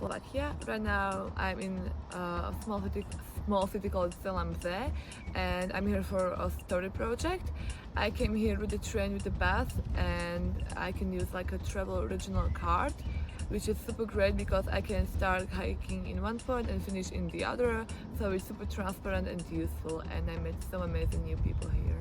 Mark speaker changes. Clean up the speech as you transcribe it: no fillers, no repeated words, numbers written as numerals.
Speaker 1: Slovakia. Right now I'm in a small city called Selamze, and I'm here for a story project. I came here with the train with the bus, and I can use like a travel original card, which is super great because I can start hiking in one point and finish in the other. So it's super transparent and useful, and I met some amazing new people here.